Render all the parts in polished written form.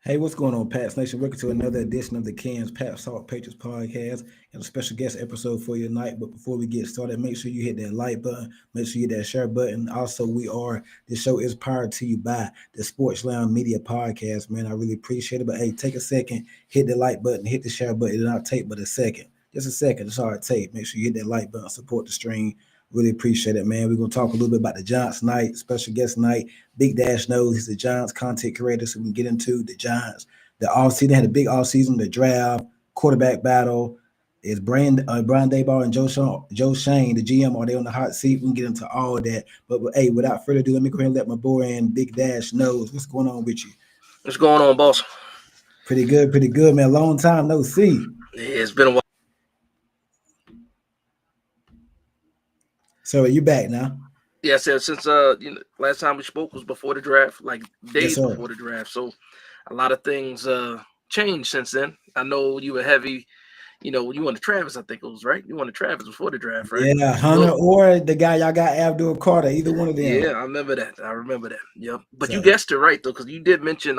Hey, what's going on, Pats Nation? Welcome to another edition of the Cans Pat Salt Patriots podcast and a special guest episode for your night. But before we get started, make sure you hit that like button, make sure you hit that share button. Also, this show is powered to you by the Sports Lounge Media Podcast, man. I really appreciate it. But hey, take a second, hit the like button, hit the share button. It'll not take but a second. Just a second. That's all it takes. Make sure you hit that like button, support the stream. Really appreciate it, man. We're going to talk a little bit about the Giants night, special guest night. BigDashKnows, he's the Giants content creator, so we can get into the Giants. The offseason, they had a big offseason, the draft, quarterback battle. Is Brian Daboll and Joe Shane, the GM, are they on the hot seat? We can get into all of that. But hey, without further ado, let me go ahead and let my boy in, BigDashKnows. What's going on with you? What's going on, boss? Pretty good, man. Long time no see. Yeah, it's been a while. So are you back now? Yeah, I said since last time we spoke was before the draft, like days before the draft. So a lot of things changed since then. I know you were heavy, you wanted Travis, I think it was, right? You wanted Travis before the draft, right? Yeah, Hunter or the guy y'all got, Abdul Carter, either one of them. Yeah, I remember that. Yep. But you guessed it right though, because you did mention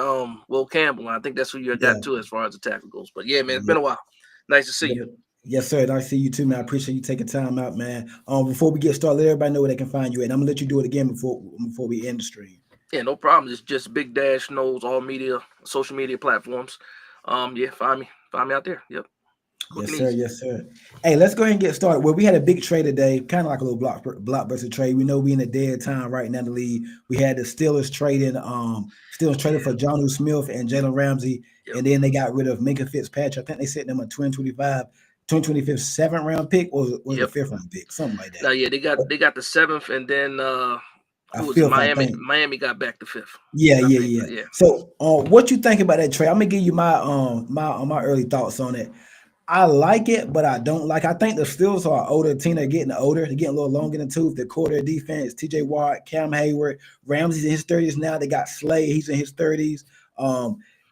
Will Campbell. I think that's who you got to as far as the tackle goes. But yeah, man, it's been a while. Nice to see you. Yes, sir. Nice to see you too, man. I appreciate you taking time out, man. Before we get started, let everybody know where they can find you at. I'm gonna let you do it again before we end the stream. Yeah, no problem. It's just BigDashKnows, all media, social media platforms. Yeah, find me out there. Yep. Yes, sir. Hey, let's go ahead and get started. Well, we had a big trade today, kind of like a little blockbuster trade. We know we in a dead time right now in the league. We had the Steelers trading for Jonnu Smith and Jalen Ramsey, and then they got rid of Minka Fitzpatrick. I think they sent them a 2025 7th round pick, or was it a 5th round pick, something like that. No, yeah, they got the 7th, and then Miami got back the 5th. Yeah. So, what you think about that trade? I'm gonna give you my my early thoughts on it. I like it, but I don't like. I think the Steelers are an older team. They're getting older. They're getting a little longer in the tooth. The core of their defense, T.J. Watt, Cam Hayward, Ramsey's in his 30s now. They got Slay. He's in his 30s.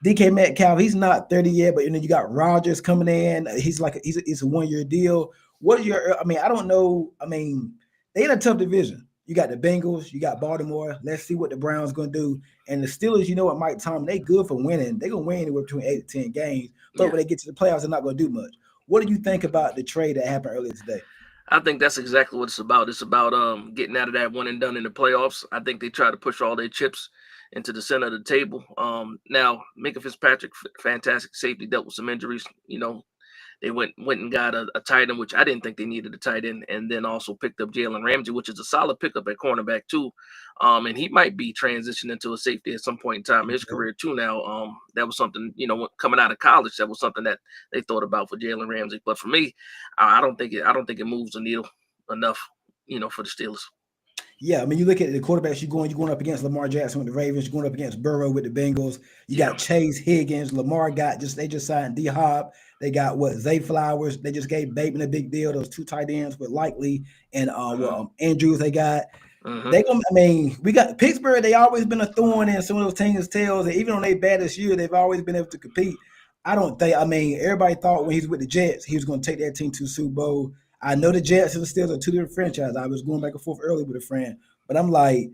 DK Metcalf, he's not 30 yet, but you got Rodgers coming in. He's a 1-year deal. I don't know. They in a tough division. You got the Bengals, you got Baltimore. Let's see what the Browns going to do. And the Steelers, what Mike Tomlin, they good for winning. They're going to win anywhere between 8 to 10 games. But when they get to the playoffs, they're not going to do much. What do you think about the trade that happened earlier today? I think that's exactly what it's about. It's about getting out of that one and done in the playoffs. I think they try to push all their chips into the center of the table. Now, Minka Fitzpatrick, fantastic safety, dealt with some injuries. They They went and got a tight end, which I didn't think they needed a tight end, and then also picked up Jalen Ramsey, which is a solid pickup at cornerback too. And he might be transitioning into a safety at some point in time in his career too. Now, that was something, coming out of college, that was something that they thought about for Jalen Ramsey. But for me, I don't think it moves the needle enough, for the Steelers. Yeah, I mean, you look at the quarterbacks. You're going up against Lamar Jackson with the Ravens. You're going up against Burrow with the Bengals. You got Chase Higgins. Lamar they just signed D Hop. They got Zay Flowers. They just gave Bateman a big deal. Those 2 tight ends with Likely and Andrews. They got. We got Pittsburgh. They always been a thorn in some of those teams' tails. And even on their baddest year, they've always been able to compete. I don't think. I mean, everybody thought when he's with the Jets, he was going to take that team to Super Bowl. I know the Jets and the Steelers are 2 different franchises. I was going back and forth early with a friend, but I'm like,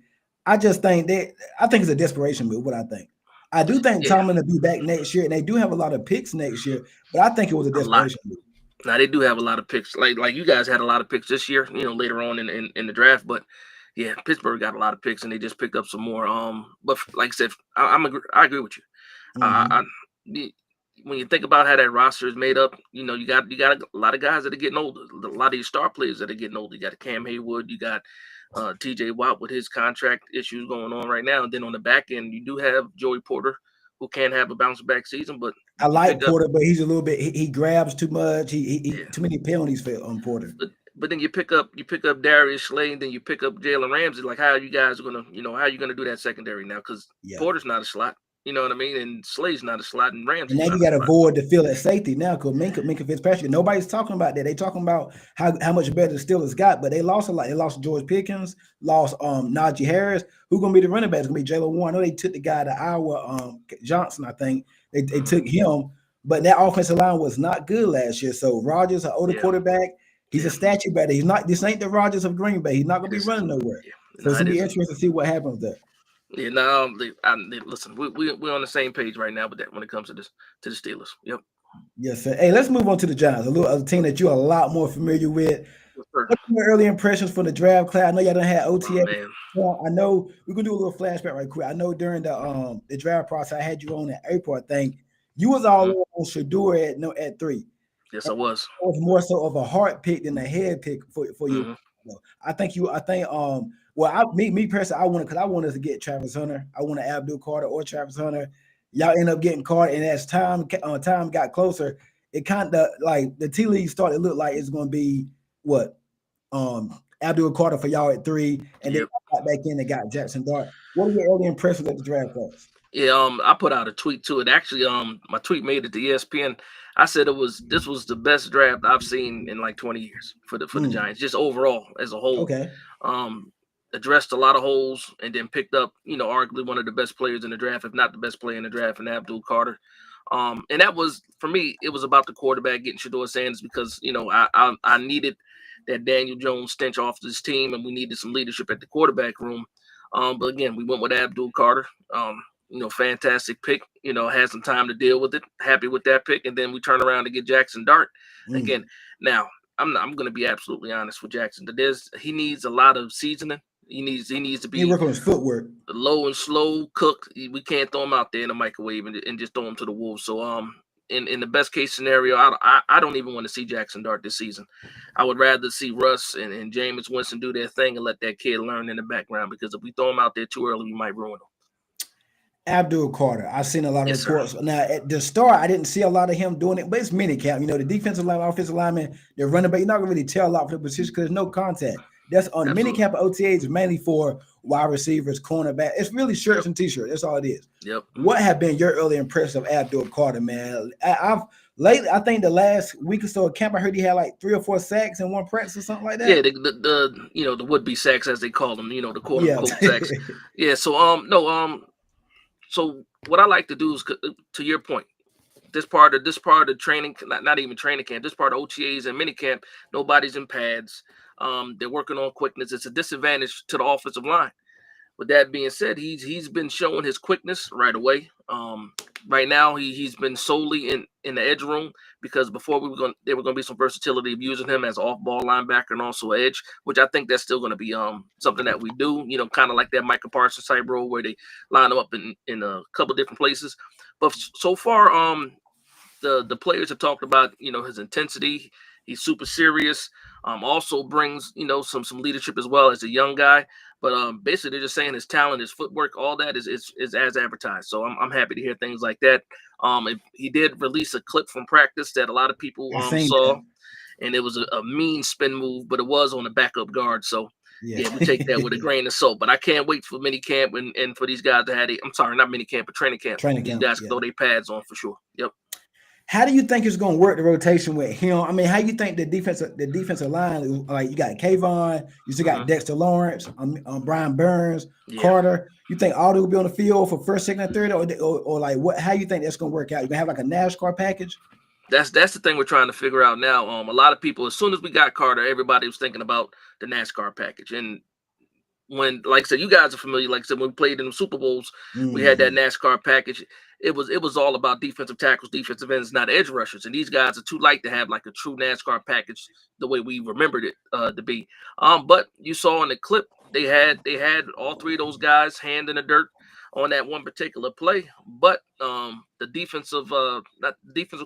I think it's a desperation move. What I think, I do think Tomlin will be back next year, and they do have a lot of picks next year. But I think it was a desperation move. Now they do have a lot of picks. Like you guys had a lot of picks this year, later on in the draft. But yeah, Pittsburgh got a lot of picks, and they just picked up some more. But like I said, I agree with you. When you think about how that roster is made up, you got a lot of guys that are getting older. A lot of these star players that are getting older. You got Cam Haywood, you got TJ Watt with his contract issues going on right now, and then on the back end, you do have Joey Porter, who can have a bounce back season. But I like Porter, but he's a little bit. He grabs too much. He too many penalties on Porter. But then you pick up Darius Slay, and then you pick up Jalen Ramsey. Like, how are you guys gonna, how are you gonna do that secondary now? Because Porter's not a slot. You know what I mean? And Slay's not a slot, and Ramsey. And now you got to avoid the field at safety now because Minka Fitzpatrick. Nobody's talking about that. They talking about how much better the Steelers got, but they lost a lot. They lost George Pickens, lost Najee Harris. Who's gonna be the running back? It's gonna be Jalen Warren. I know they took the guy to Iowa, Johnson. I think they took him, but that offensive line was not good last year. So Rodgers, an older quarterback, he's a statue batter. He's not. This ain't the Rodgers of Green Bay. He's not gonna be running nowhere. So it's gonna be interesting to see what happens there. Yeah, no, listen, we're on the same page right now with that when it comes to the Steelers. Yep. Yes, sir. Hey, let's move on to the Giants, a team that you're a lot more familiar with. What are your early impressions from the draft class? I know y'all done had OTA. I know we're gonna do a little flashback right quick. I know during the draft process, I had you on in April. I think you was all on Shador at 3. Yes, I was. It was more so of a heart pick than a head pick for you. Me personally, I wanted to get Travis Hunter. I wanted Abdul Carter or Travis Hunter. Y'all end up getting Carter, and as time got closer, it kind of like the tea leaves started to look like it's going to be Abdul Carter for y'all at 3, and then got back in and got Jackson Dart. What are your early impressions of the draft class? Yeah, I put out a tweet to it. Actually, my tweet made it to ESPN. I said this was the best draft I've seen in like 20 years for the Giants, just overall as a whole. Okay. Addressed a lot of holes and then picked up, arguably one of the best players in the draft, if not the best player in the draft, in Abdul Carter. And that was, for me, it was about the quarterback, getting Shador Sanders, because, I needed that Daniel Jones stench off this team, and we needed some leadership at the quarterback room. But again, we went with Abdul Carter. Fantastic pick, had some time to deal with it. Happy with that pick. And then we turn around to get Jackson Dart. Again, now I'm going to be absolutely honest with Jackson. He needs a lot of seasoning. He needs to be work on his footwork. Low and slow cooked. We can't throw him out there in the microwave and just throw him to the wolves. So in the best case scenario, I don't even want to see Jackson Dart this season. I would rather see Russ and Jameis Winston do their thing and let that kid learn in the background, because if we throw him out there too early, we might ruin him. Abdul Carter, I've seen a lot of reports. Now, at the start, I didn't see a lot of him doing it, but it's minicamp. The defensive line, offensive lineman, the running back, you're not going to really tell a lot for the position because there's no contact. That's on the minicamp OTAs, mainly for wide receivers, cornerback. It's really shirts and T-shirts. That's all it is. Yep. What have been your early impressions of Abdul Carter, man? I think the last week or so at camp, I heard he had like 3 or 4 sacks in one practice or something like that. Yeah, the would-be sacks, as they call them, the quote-unquote sacks. Yeah, so what I like to do is, to your point, this part of the training, not even training camp, this part of OTAs and minicamp, nobody's in pads. They're working on quickness. It's a disadvantage to the offensive line. With that being said, he's been showing his quickness right away. Right now, he's been solely in the edge room, because before there were going to be some versatility of using him as an off-ball linebacker and also edge, which I think that's still going to be something that we do, kind of like that Micah Parsons type role where they line them up in a couple different places. But so far, the players have talked about, his intensity. He's super serious. Also brings, some leadership as well as a young guy. But basically, they're just saying his talent, his footwork, all that is as advertised. So I'm happy to hear things like that. He did release a clip from practice that a lot of people saw, and it was a mean spin move, but it was on a backup guard. So yeah, we take that with a grain of salt. But I can't wait for mini camp and for these guys to have I'm sorry, not mini camp, but training camp. These guys can throw their pads on for sure. Yep. How do you think it's going to work the rotation with him? I mean, how you think the defensive line? Like you got Kayvon, you still got Dexter Lawrence, Brian Burns, Carter. You think all they will be on the field for first, second, and third, or like what? How you think that's going to work out? You gonna have like a NASCAR package? That's the thing we're trying to figure out now. A lot of people, as soon as we got Carter, everybody was thinking about the NASCAR package. And when, like I said, you guys are familiar. Like I said, when we played in the Super Bowls, we had that NASCAR package. It was all about defensive tackles, defensive ends, not edge rushers. And these guys are too light to have like a true NASCAR package the way we remembered it to be. But you saw in the clip they had all three of those guys hand in the dirt on that one particular play. But the defensive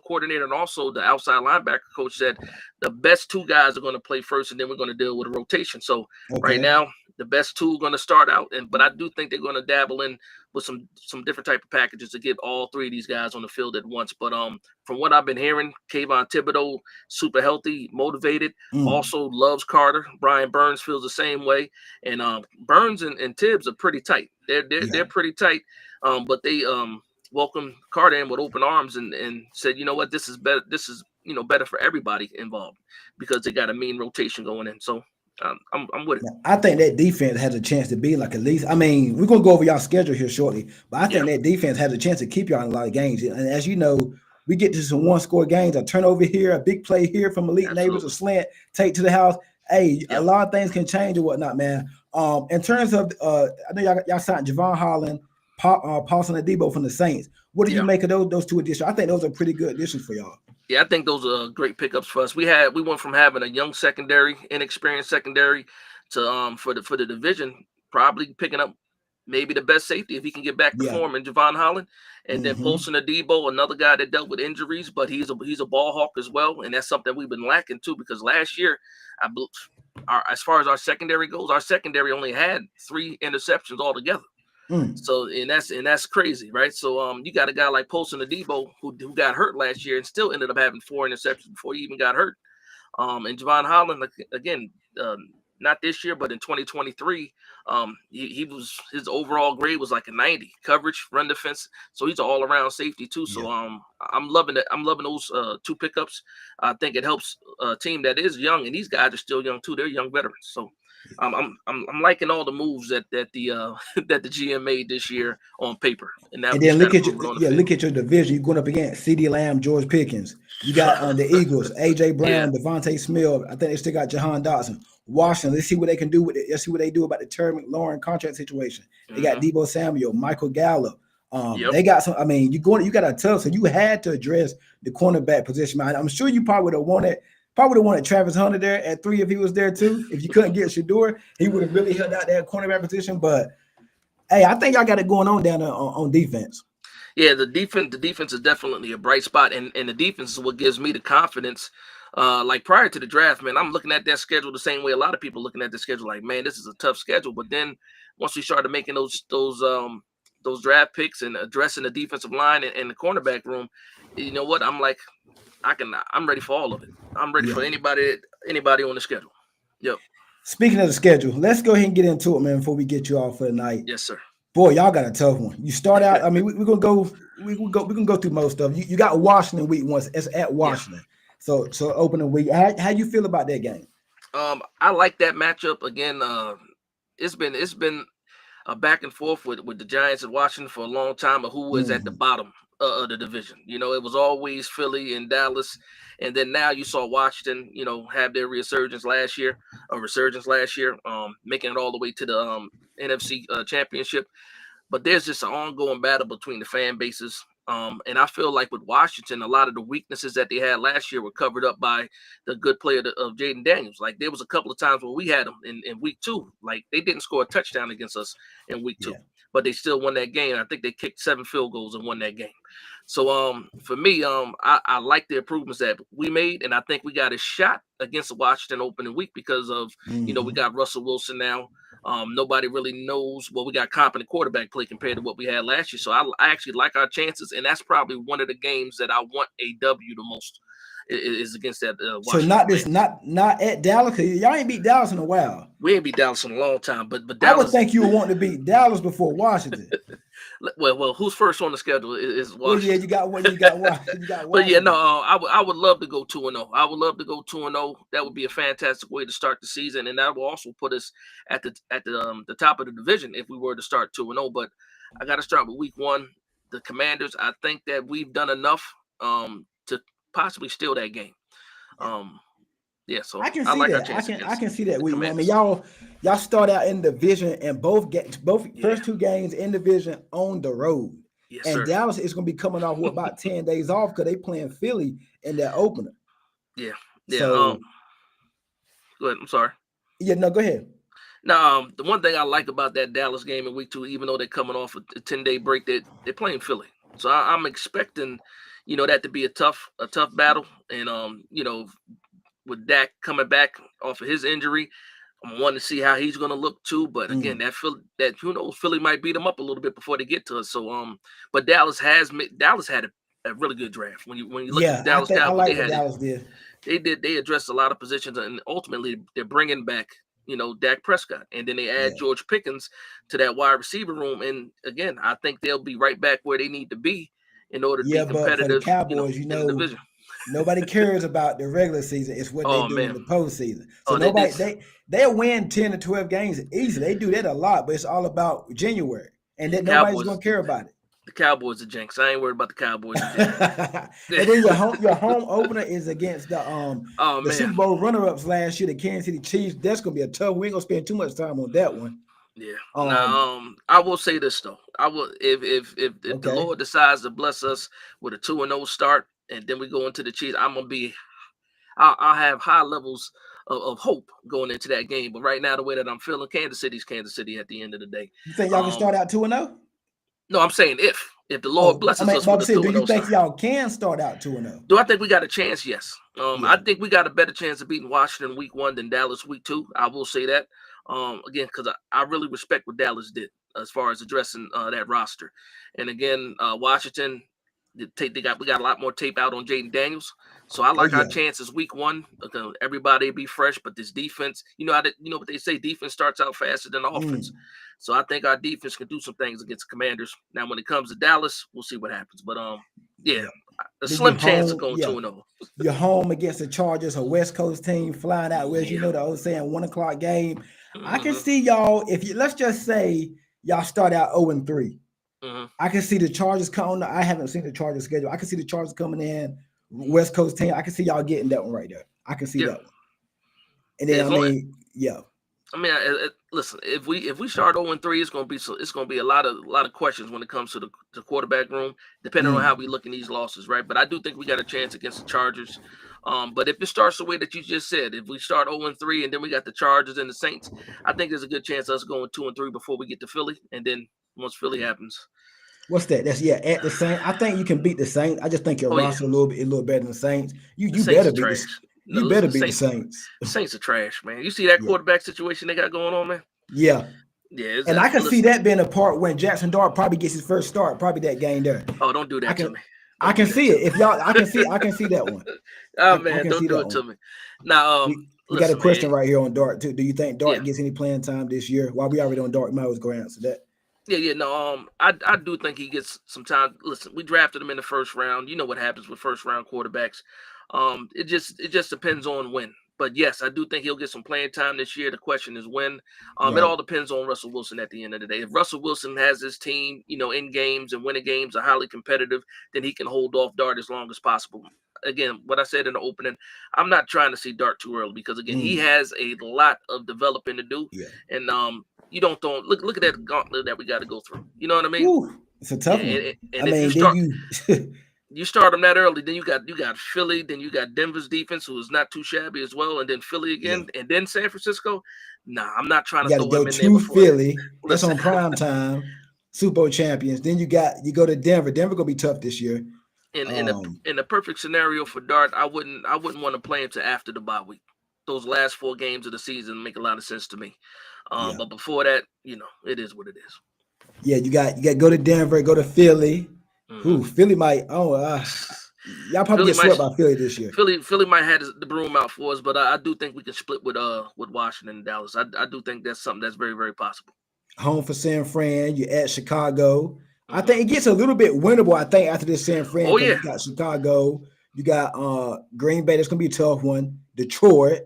coordinator and also the outside linebacker coach said the best two guys are going to play first, and then we're going to deal with a rotation. So right now, the best two are going to start out, but I do think they're going to dabble in with some different type of packages to get all three of these guys on the field at once. But from what I've been hearing, Kayvon Thibodeau, super healthy, motivated, also loves Carter. Brian Burns feels the same way, and Burns and Tibbs are pretty tight. They're pretty tight, but they welcomed Carter in with open arms and said, you know what, this is better. This is better for everybody involved because they got a mean rotation going in. So. I'm with it. I think that defense has a chance to be like at least. I mean, we're gonna go over y'all schedule here shortly, but I think that defense has a chance to keep y'all in a lot of games. And as you know, we get to some one-score games, a turnover here, a big play here from elite neighbors, a slant, take to the house. Hey, a lot of things can change or whatnot, man. In terms of, I know y'all signed Javon Holland, Paulson Adebo from the Saints. What do you make of those two additions? I think those are pretty good additions for y'all. Yeah, I think those are great pickups for us. We went from having a young secondary, inexperienced secondary, to for the division, probably picking up maybe the best safety if he can get back to form in Javon Holland, and then Paulson Adebo, another guy that dealt with injuries, but he's a ball hawk as well, and that's something we've been lacking too. Because last year, as far as our secondary goes, our secondary only had 3 interceptions altogether. So and that's crazy, right? So you got a guy like Paulson Adebo who got hurt last year and still ended up having 4 interceptions before he even got hurt. And Javon Holland again, not this year, but in 2023, his overall grade was like a 90, coverage, run defense. So he's an all around safety too. So I'm loving it. I'm loving those 2 pickups. I think it helps a team that is young, and these guys are still young too. They're young veterans. So. I'm liking all the moves that the that the GM made this year on paper, and then look at your division. You're going up against CeeDee Lamb, George Pickens. You got the Eagles, AJ Brown, Devontae Smith. I think they still got Jahan Dotson. Washington. Let's see what they can do with it. Let's see what they do about the Terry McLaurin contract situation. They got Deebo Samuel, Michael Gallup. They got some. I mean, you got a tough. So you had to address the cornerback position. I'm sure you probably would have wanted. Probably would have wanted Travis Hunter there at 3 if he was there too. If you couldn't get Shador, he would have really held out that cornerback position. But hey, I think y'all got it going on down there on defense. Yeah, the defense is definitely a bright spot, and the defense is what gives me the confidence. Like prior to the draft, man, I'm looking at that schedule the same way a lot of people looking at the schedule. Like, man, this is a tough schedule. But then once we started making those draft picks and addressing the defensive line and the cornerback room, you know what? I'm like, I'm ready for all of it. I'm ready for anybody on the schedule. Yep. Speaking of the schedule, let's go ahead and get into it, man, before we get you off for the night. Yes, sir. Boy, y'all got a tough one. You start out. I mean, we're gonna go through most of it. You got Washington week 1. It's at Washington. Yeah. So opening week. How you feel about that game? I like that matchup. Again, it's been a back and forth with the Giants and Washington for a long time of who was at the bottom of the division. You know, it was always Philly and Dallas, and then now you saw Washington, have their resurgence last year, making it all the way to the NFC Championship. But there's just an ongoing battle between the fan bases, And I feel like with Washington, a lot of the weaknesses that they had last year were covered up by the good play of Jaden Daniels. Like there was a couple of times where we had them in week 2. Like they didn't score a touchdown against us in week 2, Yeah. but they still won that game. I think they kicked 7 field goals and won that game. So for me, I like the improvements that we made, and I think we got a shot against the Washington opening week because of we Mm-hmm. got Russell Wilson now. Nobody really knows what we got competent quarterback play compared to what we had last year. So I actually like our chances, and that's probably one of the games that I want a W the most is against that So Washington not this, Commanders. not at Dallas. 'Cause y'all ain't beat Dallas in a while. We ain't beat Dallas in a long time, but I would Dallas. think you would want to beat Dallas before Washington. Well, who's first on the schedule is Well, yeah, Washington. you got what you got. You got But yeah, Washington. no, I would love to go 2-0. I would love to go 2-0. That would be a fantastic way to start the season, and that will also put us at the top of the division if we were to start 2-0. But I got to start with week 1. The Commanders. I think that we've done enough to possibly steal that game. Yeah, so I can I see like our that. chance I against can see that. the I mean, Commanders. y'all start out in division and both Yeah, first 2 games in division on the road. yes, And sir. Dallas is going to be coming off about 10 days off because they playing Philly in their opener. Yeah, yeah. So Go ahead. I'm sorry. yeah, no, go ahead. Now, the one thing I like about that Dallas game in week 2, even though they're coming off a 10-day break, they're playing Philly. So I'm expecting, that to be a tough battle. And with Dak coming back off of his injury, I'm wanting to see how he's going to look too. But again, Mm. that who knows, Philly might beat them up a little bit before they get to us. So but Dallas had a really good draft. When you look at the Yeah, Dallas I Cowboys, like what Dallas did. they addressed a lot of positions, and ultimately they're bringing back Dak Prescott, and then they add Yeah. George Pickens to that wide receiver room, and again I think they'll be right back where they need to be in order to be Yeah, but for the competitive, Cowboys, in the division. nobody cares about the regular season. It's what they Oh do in man, the postseason. So oh they nobody did. they'll win 10 to 12 games easily. They do that a lot, but it's all about January, and Yeah, then nobody's gonna care about it. The Cowboys are jinx. I ain't worried about the Cowboys again. And then your home opener is against Oh the man, Super Bowl runner-ups last year, the Kansas City Chiefs. That's gonna be a tough. We ain't gonna spend too much time on that one. yeah. Um, Now, I will say this though. I will if the okay. Lord decides to bless us with a 2-0 start, and then we go into the Chiefs, I'll have high levels of hope going into that game. But right now, the way that I'm feeling, Kansas City's Kansas City at the end of the day. You think y'all can Um, start out 2-0? no, I'm saying if the Lord Oh, I blesses mean, us but with I'm a saying, two do and you zero think start, y'all can start out 2-0? do I think we got a chance? Yes. I Yeah. think we got a better chance of beating Washington week 1 than Dallas week 2. I will say that. Again, because I really respect what Dallas did as far as addressing that roster, and again, Washington. We got a lot more tape out on Jaden Daniels, so I Oh like our yeah. chances week 1. Everybody be fresh, but this defense, you know what they say, defense starts out faster than the offense. Mm. So I think our defense can do some things against the Commanders. Now, when it comes to Dallas, we'll see what happens. But yeah, Yeah. a Then you're slim chance of home. going Yeah. 2-0. You're home against the Chargers, a West Coast team flying out west. You Yeah. know the old saying 1 o'clock game. I can hmm see y'all if you let's just say y'all start out 0-3. hmm I can see the Chargers coming. I haven't seen the Chargers schedule. I can see the Chargers coming in, West Coast team. I can see y'all getting that one right there. I can see Yeah. that one. And Yeah. then I mean, yeah. Listen. If we start 0-3, it's gonna be a lot of questions when it comes to the quarterback room, depending on how Mm, we look in these losses, right? But I do think we got a chance against the Chargers. But if it starts the way that you just said, if we start 0-3 and then we got the Chargers and the Saints, I think there's a good chance of us going 2-3 before we get to Philly, and then once Philly happens, what's that? That's yeah, at the Saints. I think you can beat the Saints. I just think your oh yeah, roster a little better than the Saints. the You Saints better are beat this. trash. No, You listen, better beat the Saints. The Saints are trash, man. You see that Yeah. quarterback situation they got going on, man? Yeah. Yeah, And I can see listen. that being a part when Jackson Dart probably gets his first start, probably that game there. Oh, don't do I that to can me. I Don't do can that see to it. me. If y'all I can see that one. Oh I man, can don't see do that it to one. me. Now, We got a listen, man. question right here on Dart too. Do you think Yeah, Dart gets any playing time this year? While we already on Dart, you might as well go answer that. yeah. No, I do think he gets some time. Listen, we drafted him in the first round. You know what happens with first round quarterbacks. It just depends on when. But yes, I do think he'll get some playing time this year. The question is when. It Right. all depends on Russell Wilson at the end of the day. If Russell Wilson has his team, in games and winning games are highly competitive, then he can hold off Dart as long as possible. Again, what I said in the opening, I'm not trying to see Dart too early because again, he Mm, has a lot of developing to do, yeah. and you don't look at that gauntlet that we got to go through. You know what I mean? Woo. It's a Yeah, tough one. I and if you mean, then start you you start them that early, then you got Philly, then you got Denver's defense, who is not too shabby as well, and then Philly yeah, again, and then San Francisco. Nah, I'm not trying you to got to throw go him in there to before that. Philly. That's Listen, on prime time. Super Bowl champions. Then you go to Denver. Denver gonna be tough this year. Um, in a perfect scenario for Dart, I wouldn't want to play him to after the bye week. Those last 4 games of the season make a lot of sense to me. yeah, But before that, it is what it is. yeah. You got to go to Denver. Go to Philly. Mm-hmm. Who Philly might? Oh, y'all probably Philly get might swept by Philly this year. Philly might have the broom out for us, but I do think we can split with Washington and Dallas. I do think that's something that's very, very possible. Home for San Fran. You at Chicago. I Hmm. think it gets a little bit winnable. I think after this San Fran Oh because yeah. you got Chicago. You got Green Bay. That's gonna be a tough one. Detroit.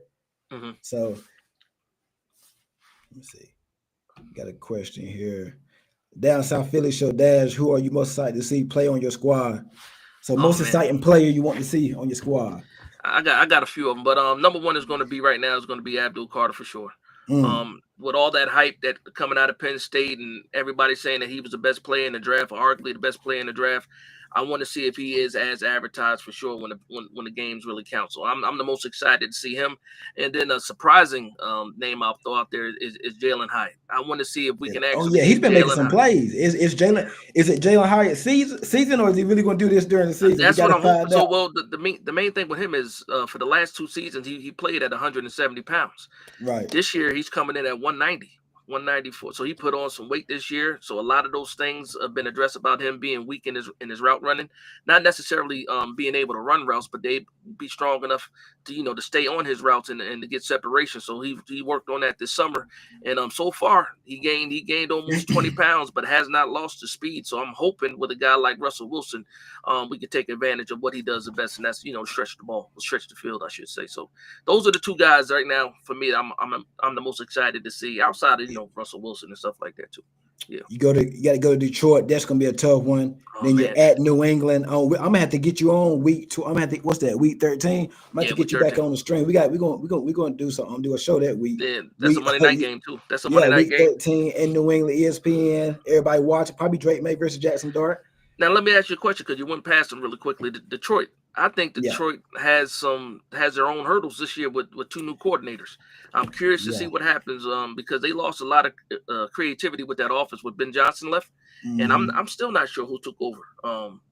Hmm. So let me see. Got a question here. Down South Philly show Dash. Who are you most excited to see play on your squad? So Oh most man, exciting player you want to see on your squad? I got a few of them, but number one is going to be right now is going to be Abdul Carter for sure. Mm, With all that hype that coming out of Penn State and everybody saying that he was the best player in the draft, or arguably the best player in the draft, I want to see if he is as advertised for sure when the games really count. So I'm the most excited to see him. And then a surprising name I'll throw out there is Jalen Hyatt. I want to see if we yeah. can Oh actually yeah, he's get been making Jalen some Hyatt. plays. Is Jalen? Is it Jalen Hyatt season or is he really going to do this during the season? We That's got what to I'm hoping. find So, out. well, the main thing with him is for the last 2 seasons, he played at 170 pounds. Right. This year, he's coming in at 190, 194. So he put on some weight this year. So a lot of those things have been addressed about him being weak in his route running, not necessarily being able to run routes, but they be strong enough to stay on his routes and to get separation. So he worked on that this summer, and so far he gained almost 20 pounds, but has not lost the speed. So I'm hoping with a guy like Russell Wilson, we can take advantage of what he does the best, and that's stretch the ball, stretch the field, I should say. So those are the two guys right now for me. I'm the most excited to see outside of Russell Wilson and stuff like that too. Yeah. You got to go to Detroit. That's gonna be a tough one. Oh Then you're man. at New England. Oh, I'm gonna have to get you on week 2. I'm gonna have to what's that week 13? I'm gonna have Yeah, to week get you back 13. on the stream. We're gonna do something. Do a show that week. Yeah, that's a Week Monday night game too. That's a yeah, Monday night week game. 13 in New England, ESPN. Everybody watching. Probably Drake May versus Jackson Dart. Now let me ask you a question because you went past them really quickly. Detroit. I think Yeah, Detroit has their own hurdles this year with two new coordinators. I'm curious to see yeah. what happens because they lost a lot of creativity with that offense with Ben Johnson left, and I'm Mm-hmm. I'm still not sure who took over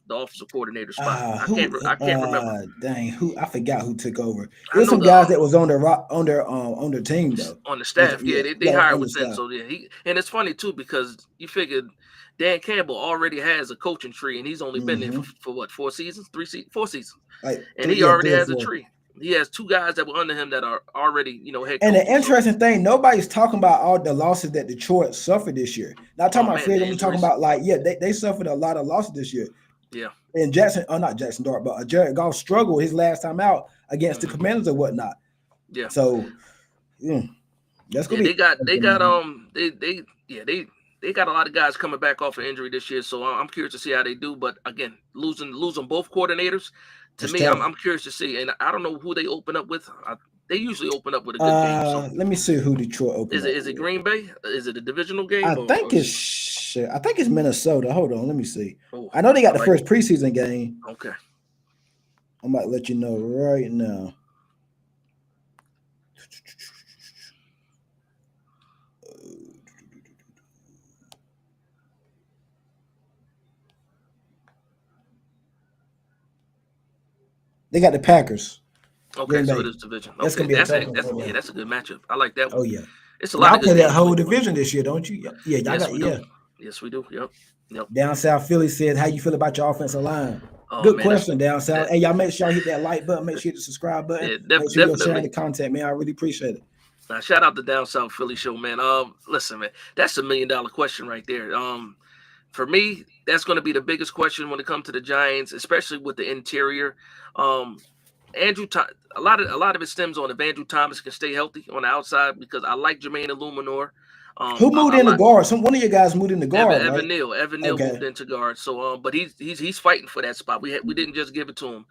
the offensive coordinator spot. Who? I can't remember. Dang, who? I forgot who took over. I There's know some the guys that was on their team though. on the staff. Yeah, they Yeah, hired on the within. staff. So yeah, and it's funny too because you figured Dan Campbell already has a coaching tree, and he's only been there Mm-hmm. for what 4 seasons, 4 seasons, Like and he three already or has a four. tree. He has two guys that were under him that are already head And the coaches. So interesting thing, nobody's talking about all the losses that Detroit suffered this year. Not oh talking about man, Fred, the I'm talking injuries. about like, yeah, they suffered a lot of losses this year. Yeah. And not Jackson Dart, but Jared Goff struggled his last time out against the Hmm. Commanders or whatnot. Yeah. So that's gonna Yeah. be They interesting, got man. they got a lot of guys coming back off of injury this year. So I'm curious to see how they do. But again, losing both coordinators, to It's me, tough. I'm curious to see. And I don't know who they open up with. They usually open up with a good game. So Let me see who Detroit is opened it up is it with. Green Bay? Is it a divisional game or I think it's Minnesota. Hold on, let me see. oh I know they got I the like first preseason game. okay. I might let you know right now. They got the Packers, Okay, Green so it Bay. is division. That's Okay, gonna be a tough one that's for yeah, them. that's a good matchup. I like that one. Oh yeah, It's a lot y'all of good play that games whole week 1. division this year, don't you? Yeah, y'all Yes, got we do. yeah. Yes, we do. Yep. Yep. Down South Philly said, "How you feel about your offensive line?" Oh Good man, that's question, Down South. that. Hey, y'all make sure y'all hit that like button. Make sure you hit the subscribe button. Yeah, Make sure you're sharing definitely. the content, man. I really appreciate it. Now, shout out to Down South Philly show, man. Listen, man, that's $1 million question right there. For me, that's going to be the biggest question when it comes to the Giants, especially with the interior. Um, a lot of it stems on if Andrew Thomas can stay healthy on the outside because I like Jermaine Illuminor. Who moved I in the like guard? One of your guys moved in the Evan guard, Evan right? Neal. Evan Neal moved Okay. into guard. So but he's fighting for that spot. We didn't just give it to him.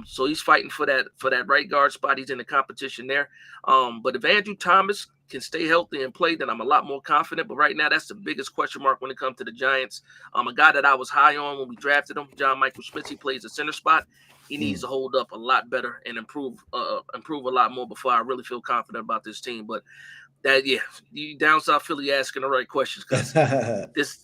So he's fighting for that right guard spot. He's in the competition there. But if Andrew Thomas can stay healthy and play, then I'm a lot more confident. But right now, that's the biggest question mark when it comes to the Giants. A guy that I was high on when we drafted him, John Michael Schmitz, he plays a center spot. He needs to hold up a lot better and improve a lot more before I really feel confident about this team. But that, yeah, you down South Philly asking the right questions, because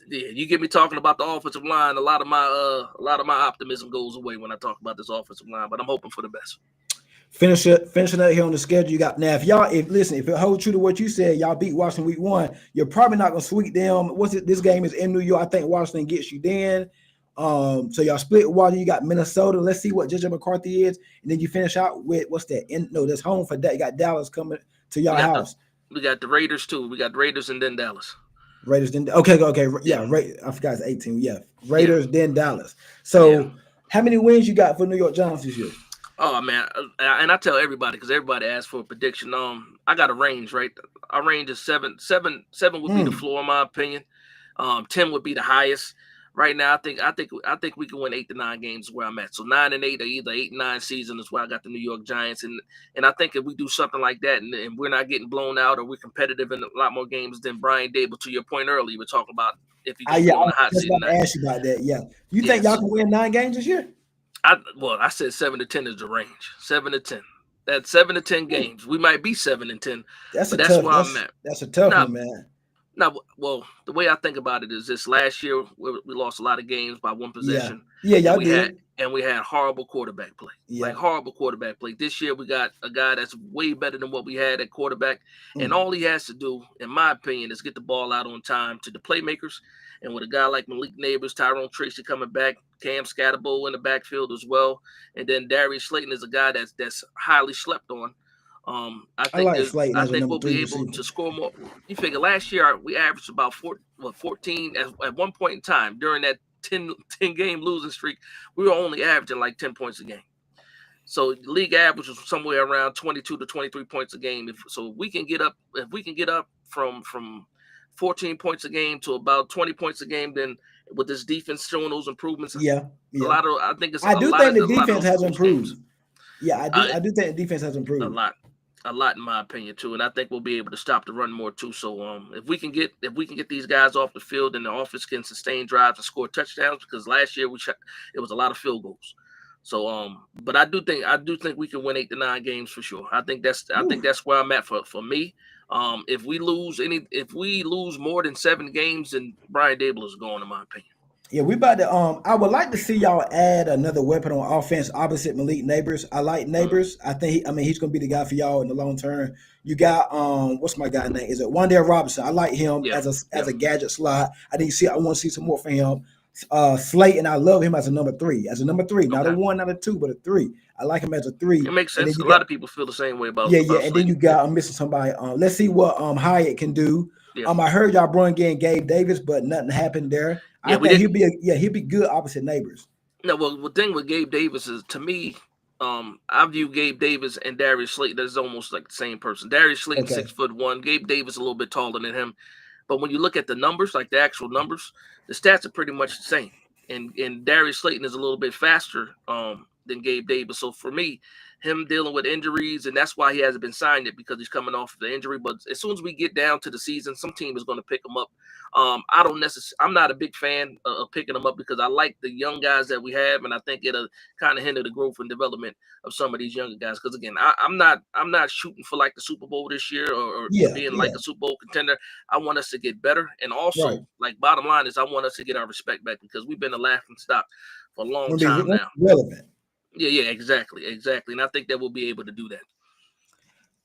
you get me talking about the offensive line, a lot of my optimism goes away when I talk about this offensive line. But I'm hoping for the best. Finishing up here on the schedule, you got now. If it holds true to what you said, y'all beat Washington week 1, you're probably not gonna sweep them. This game is in New York. I think Washington gets you then. So y'all split Washington. You got Minnesota. Let's see what JJ McCarthy is, and then you finish out with what's that? That's home for that. You got Dallas coming to your house. We got the Raiders too. We got the Raiders and then Dallas. Raiders then okay. Yeah. I forgot it's 18. Yeah, Raiders then Dallas. So how many wins you got for New York Giants this year? Oh man, and I tell everybody, because everybody asks for a prediction. I got a range, right? Our range is 7 would be the floor in my opinion. 10 would be the highest. Right now, I think we can win 8 to 9 games where I'm at. So 9 and 8, or either 8 and 9 season is where I got the New York Giants, and I think if we do something like that, and we're not getting blown out, or we're competitive in a lot more games than Brian Dable. To your point earlier, we're talking about if he gets on the hot seat. I asked you about that. Yeah, you think y'all can win 9 games this year? I said 7 to 10 is the range. 7 to 10. That's 7 to 10 games. We might be 7 and 10. That's where I'm at. That's a tough one, man. No, well, the way I think about it is this: last year we lost a lot of games by 1 possession. Yeah, y'all did. We had horrible quarterback play. Like horrible quarterback play. This year we got a guy that's way better than what we had at quarterback, and all he has to do, in my opinion, is get the ball out on time to the playmakers. And with a guy like Malik Neighbors, Tyrone Tracy coming back, Cam Scatterbo in the backfield as well, and then Darius Slayton is a guy that's highly slept on. I think we'll be able to score more. You figure last year we averaged about 14 at one point in time during that 10 game losing streak. We were only averaging like 10 points a game. So the league average was somewhere around 22 to 23 points a game. If we can get up from 14 points a game to about 20 points a game, then with this defense showing those improvements, I think the defense has improved. Yeah, I do think the defense has improved a lot in my opinion too, and I think we'll be able to stop the run more too. So if we can get these guys off the field, and the offense can sustain drives and score touchdowns, because last year it was a lot of field goals. So but I do think we can win 8 to 9 games for sure. I think that's where I'm at for me. If we lose more than 7 games, then Brian Dable is gone, in my opinion. Yeah, we about to. I would like to see y'all add another weapon on offense opposite Malik Neighbors. I like Neighbors. I think he's going to be the guy for y'all in the long term. You got what's my guy's name? Is it Wan'Dale Robinson? I like him as a gadget slot. I want to see some more from him. Slayton, I love him as a number 3. Not a 1, not a 2, but a 3. I like him as a 3. It makes sense. A lot of people feel the same way about. Yeah. And then you got I'm missing somebody. Let's see what Hyatt can do. Yeah. I heard y'all brought in Gabe Davis, but nothing happened there. I think he'll be good opposite Neighbors. No, well, the thing with Gabe Davis is, to me, I view Gabe Davis and Darius Slayton as almost like the same person. Darius Slayton 6'1", Gabe Davis a little bit taller than him, but when you look at the numbers, like the actual numbers, the stats are pretty much the same. And Darius Slayton is a little bit faster than Gabe Davis. So for me, him dealing with injuries, and that's why he hasn't been signed yet, because he's coming off the injury. But as soon as we get down to the season, some team is going to pick him up. I'm not a big fan of picking them up, because I like the young guys that we have, and I think it'll kind of hinder the growth and development of some of these younger guys. Because again, I'm not shooting for like the Super Bowl this year or being like a Super Bowl contender. I want us to get better, and also like bottom line is I want us to get our respect back, because we've been a laughing stock for a long time now. Relevant. Yeah, exactly, and I think that we'll be able to do that.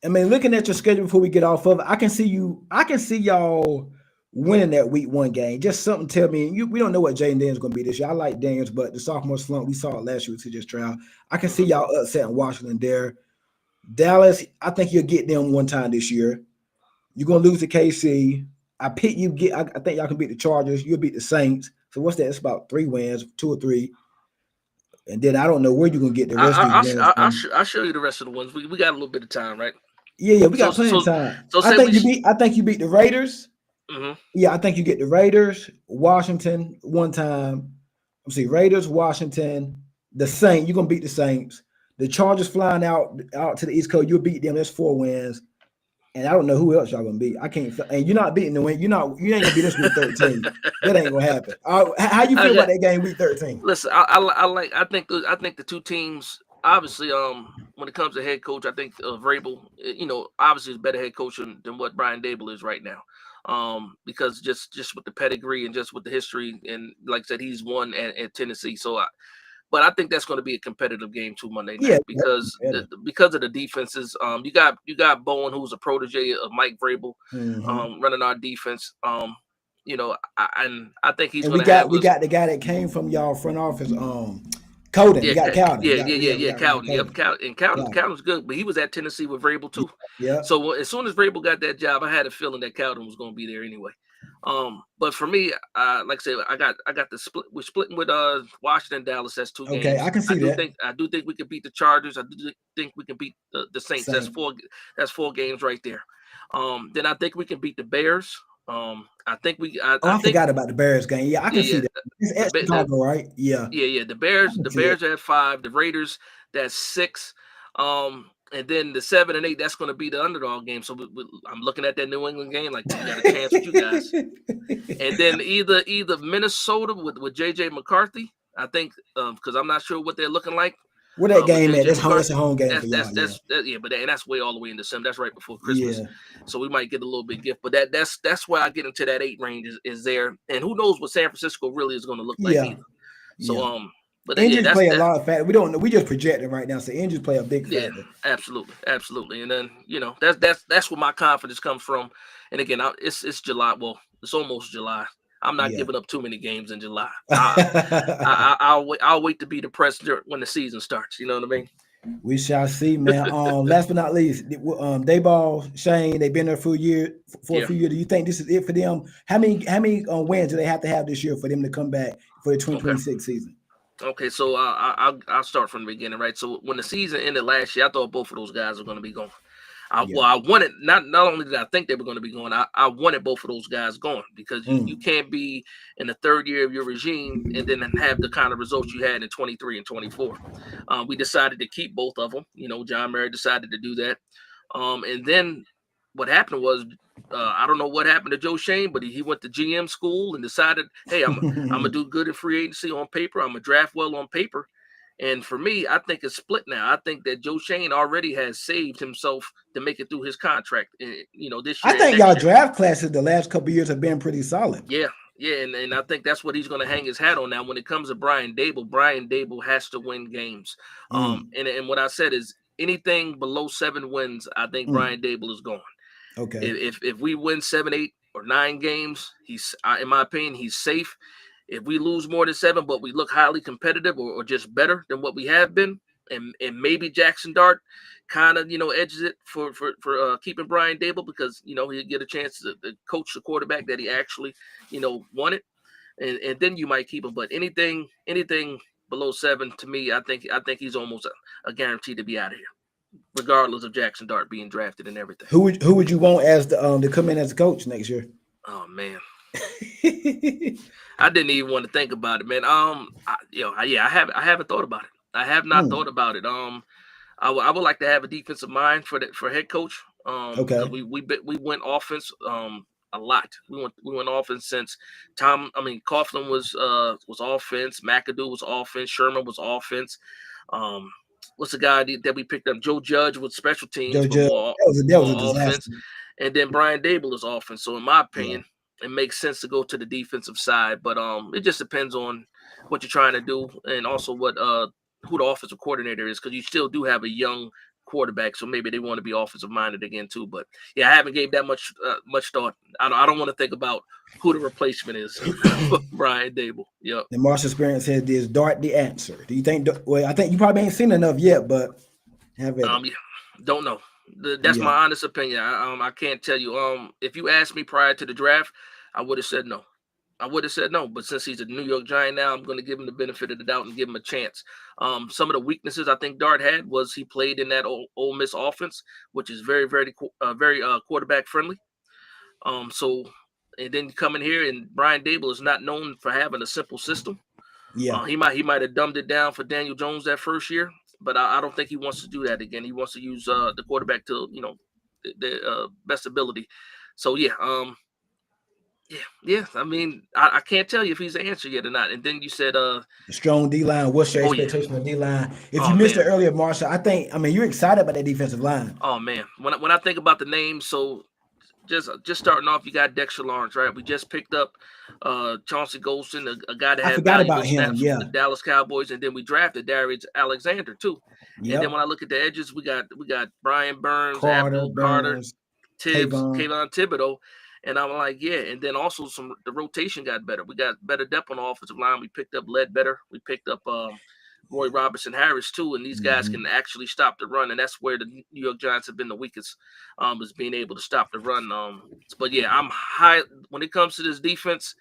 I mean, looking at your schedule before we get off of it, I can see y'all winning that week 1 game. Just something tell me, we don't know what Jaden Daniels is going to be this year. I like Daniels, but the sophomore slump, we saw it last year with CJ Stroud. I can see y'all upsetting Washington there. Dallas, I think you'll get them one time this year. You're going to lose to KC. I think y'all can beat the Chargers. You'll beat the Saints. So what's that? It's about 3 wins, 2 or 3. And then I don't know where you're going to get the rest of these wins. I'll show you the rest of the ones. We got a little bit of time, right? Yeah, we got plenty of time. So I think you beat the Raiders. Mm-hmm. Yeah, I think you get the Raiders, Washington one time. Let's see, Raiders, Washington, the Saints. You're gonna beat the Saints. The Chargers flying out to the East Coast. You'll beat them. That's 4 wins. And I don't know who else y'all gonna beat. I can't. And you're not beating the win. You ain't gonna beat us week 13. That ain't gonna happen. How you feel about that game week 13? Listen, I think the two teams obviously when it comes to head coach, I think Vrabel, obviously is a better head coach than what Brian Dable is right now. Because just with the pedigree and just with the history, and like I said, he's won at Tennessee. But I think that's going to be a competitive game too Monday Yeah, night because of the defenses. You got Bowen, who's a protege of Mike Vrabel, running our defense. And I think he's and going to have we us. got the guy that came from y'all front office, Coden. We Yeah, got Cowden. yeah. We got Cowden, yep, Coden. Cowden's good, but he was at Tennessee with Vrabel too. Yeah. So as soon as Vrabel got that job, I had a feeling that Cowden was going to be there anyway. But for me, like I said, I got the split. We're splitting with Washington, Dallas. That's two Okay, games. I can see that. I do think we can beat the Chargers. I do think we can beat the Saints. That's Same. four. That's four games right there. Then I think we can beat the Bears. I think we. I I think forgot about the Bears game. Yeah, I can see yeah, that. It's the at Chicago, right? Yeah, yeah. The I Bears, can the see that. Bears are at 5. The Raiders, that's 6. And then the 7 and 8, that's going to be the underdog game. So I'm looking at that New England game like we got a chance with you guys. And then either Minnesota with JJ McCarthy, I think, because I'm not sure what they're looking like. Where that With game at? JJ That's McCarthy. a home game for y'all. Yeah, Yeah, but that's way all the way in December. That's right before Christmas, yeah, so we might get a little bit gift. But that's where I get into that 8 range is there, and who knows what San Francisco really is going to look like yeah, either. So yeah. but yeah, Injuries play a lot of factor. We don't know. We just projecting right now, so injuries play a big yeah, factor. absolutely. And then that's where my confidence comes from. And again, it's July. Well, it's almost July. I'm not Yeah. giving up too many games in July. I'll wait to be depressed when the season starts. You know what I mean? We shall see, man. Last but not least, Dayball, Shane, they've been there for a Yeah. few years. Do you think this is it for them? How many wins do they have to have this year for them to come back for the Okay. 2026 season? Okay. So I'll start from the beginning, right? So when the season ended last year, I thought both of those guys were going to be gone. Yeah. I wanted not only did I think they were going to be going, I wanted both of those guys gone because you can't be in the third year of your regime and then have the kind of results you had in 23 and 24. We decided to keep both of them. John Mary decided to do that. And then what happened was, I don't know what happened to Joe Shane, but he went to GM school and decided, hey, I'm gonna do good in free agency on paper. I'm gonna draft well on paper. And for me, I think it's split now. I think that Joe Shane already has saved himself to make it through his contract. This I year and think next y'all year. draft classes the last couple of years have been pretty solid. Yeah, and I think that's what he's going to hang his hat on now. When it comes to Brian Dable has to win games. And what I said is anything below 7 wins, I think Brian Dable is gone. Okay. If we win 7, 8, or 9 games, he's in my opinion he's safe. If we lose more than 7, but we look highly competitive or just better than what we have been, and maybe Jackson Dart kind of edges it for keeping Brian Dable because he'll get a chance to coach the quarterback that he actually wanted, and then you might keep him. But anything below 7 to me, I think he's almost a guarantee to be out of here, regardless of Jackson Dart being drafted and everything. Who would you want as the to come in as a coach next year? Oh man. I didn't even want to think about it, man. I haven't thought about it. I have not thought about it. I would like to have a defensive mind for head coach. Okay. Because we went offense a lot. We went offense since Coughlin was offense. McAdoo was offense. Sherman was offense. What's the guy that we picked up? Joe Judge with special teams, Joe but Judge. That was a more offense. disaster. And then Brian Dable is offense. So in my Yeah. opinion, it makes sense to go to the defensive side. But it just depends on what you're trying to do and also what who the offensive coordinator is, because you still do have a young quarterback, so maybe they want to be offensive minded again too. But yeah, I haven't gave that much thought. I don't want to think about who the replacement is for Brian Dable. Yep. The Marshall experience says, "Is Dart the answer?" Do you think? Well, I think you probably ain't seen enough yet, but have it. Yeah, don't know. That's my honest opinion. I can't tell you. If you asked me prior to the draft, I would have said no. But since he's a New York Giant now, I'm going to give him the benefit of the doubt and give him a chance. Some of the weaknesses I think Dart had was he played in that Ole Miss offense, which is very, very, very quarterback friendly. So, and then come in here, and Brian Dable is not known for having a simple system. Yeah. He might have dumbed it down for Daniel Jones that first year, but I don't think he wants to do that again. He wants to use the quarterback to their best ability. So yeah, yeah. I mean, I can't tell you if he's the answer yet or not. And then you said, the strong D line. What's your oh yeah, expectation of D line? If you oh missed it man, earlier, Marshall, I mean, you're excited about that defensive line. oh man. When I think about the names, so just starting off, you got Dexter Lawrence, right? We just picked up Chauncey Golston, a guy that I had forgot valuable about him. snaps from Yeah. the Dallas Cowboys, and then we drafted Darius Alexander too. And then Yep. when I look at the edges, we got Brian Burns, Carter, Abdul Carter, Burns, Tibbs, Kayvon. Kayvon Thibodeau. And I'm like, yeah. And then also the rotation got better. We got better depth on the offensive line. We picked up Ledbetter. We picked up Roy Robertson Harris too, and these guys Mm-hmm. can actually stop the run, and that's where the New York Giants have been the weakest, is being able to stop the run. But yeah, I'm high when it comes to this defense.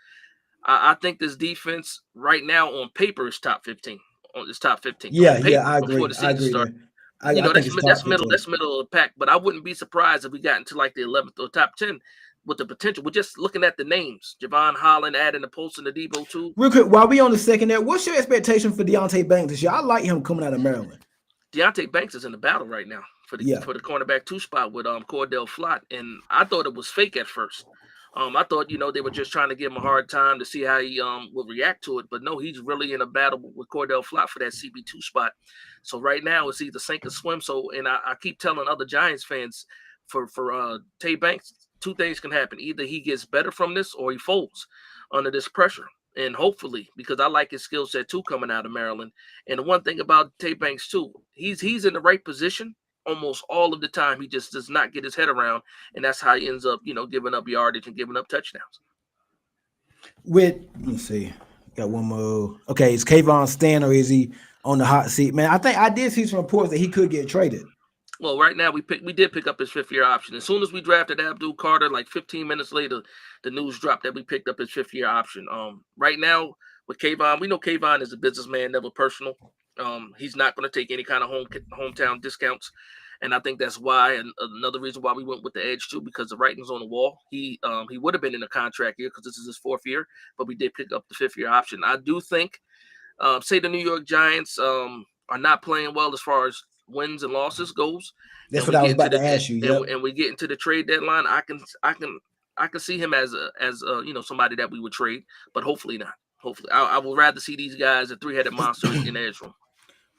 I think this defense right now on paper is top 15. It's top 15 on Yeah, yeah, paper I before agree. the I season agree starts. there. You I know, think that's it's top middle 15. that's middle of the pack. But I wouldn't be surprised if we got into like the 11th or top 10 with the potential. We're just looking at the names. Javon Holland adding the Post and the Debo too. Real quick, while we on the second there, what's your expectation for Deontay Banks this year? I like him coming out of Maryland. Deontay Banks is in the battle right now for the Yeah. cornerback 2 spot with Cordell Flott, and I thought it was fake at first. I thought they were just trying to give him a hard time to see how he would react to it, but no, he's really in a battle with Cordell Flott for that CB2 spot. So right now it's either sink or swim. So, and I keep telling other Giants fans for Tay Banks, two things can happen: either he gets better from this or he folds under this pressure. And hopefully, because I like his skill set too coming out of Maryland. And the one thing about Tay Banks too, he's in the right position almost all of the time. He just does not get his head around, and that's how he ends up, giving up yardage and giving up touchdowns. Let's see, got one more. Okay, is Kayvon Stan or is he on the hot seat? Man, I think I did see some reports that he could get traded. Well, right now we did pick up his 5th-year option. As soon as we drafted Abdul Carter, like 15 minutes later, the news dropped that we picked up his 5th-year option. Right now with Kayvon, we know Kayvon is a businessman, never personal. He's not going to take any kind of hometown discounts, and I think that's why. And another reason why we went with the edge too, because the writing's on the wall. He would have been in a contract year because this is his 4th year, but we did pick up the 5th-year option. I do think, say the New York Giants are not playing well as far as wins and losses goes, That's and what we I was get into about to ask you. Yep. and we get into the trade deadline. I can see him as somebody that we would trade, but hopefully not. Hopefully, I would rather see these guys, a 3-headed monster, in the edge room.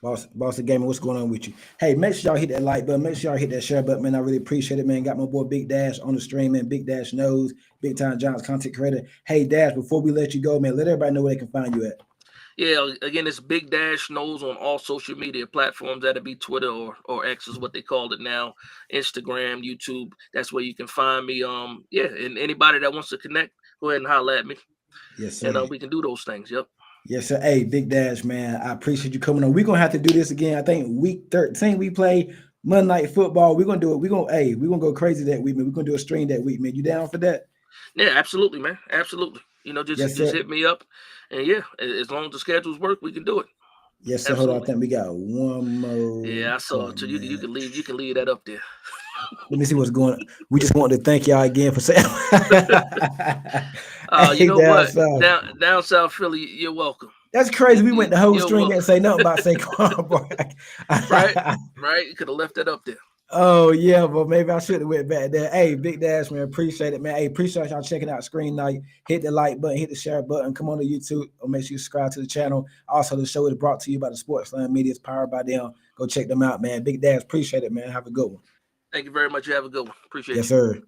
Boss of Gaming, what's going on with you? Hey, make sure y'all hit that like button. Make sure y'all hit that share button, man. I really appreciate it, man. Got my boy Big Dash on the stream, man. BigDashKnows, big time Giants content creator. Hey, Dash, before we let you go, man, let everybody know where they can find you at. Yeah, again, it's BigDashKnows on all social media platforms. That'll be Twitter or X is what they call it now. Instagram, YouTube. That's where you can find me. And anybody that wants to connect, go ahead and holler at me. Yes, sir. And we can do those things. Yep. Yes, sir. Hey, Big Dash, man. I appreciate you coming on. We're gonna have to do this again. I think week 13 we play Monday Night Football. We're gonna do it. We're gonna go crazy that week, man. We're gonna do a stream that week, man. You down for that? Yeah, absolutely, man. Absolutely. Just hit me up, and yeah, as long as the schedules work, we can do it. Yes, sir. Absolutely. Hold on, I think we got one more. Yeah, I saw it. So you can leave. You can leave that up there. Let me see what's going on. We just want to thank y'all again for saying. You know what? Down South Philly, you're welcome. That's crazy. We went the whole string and say nothing about Saquon, boy. Right. You could have left that up there. Oh yeah, but maybe I should have went back there. Hey, Big Dash, man, appreciate it, man. Hey, appreciate y'all checking out Screen Night. Hit the like button, hit the share button. Come on to YouTube or make sure you subscribe to the channel. Also, the show is brought to you by the Sportsland Media. It's powered by them. Go check them out, man. Big Dash, appreciate it, man. Have a good one. Thank you very much. You have a good one. Appreciate it. Yes, sir.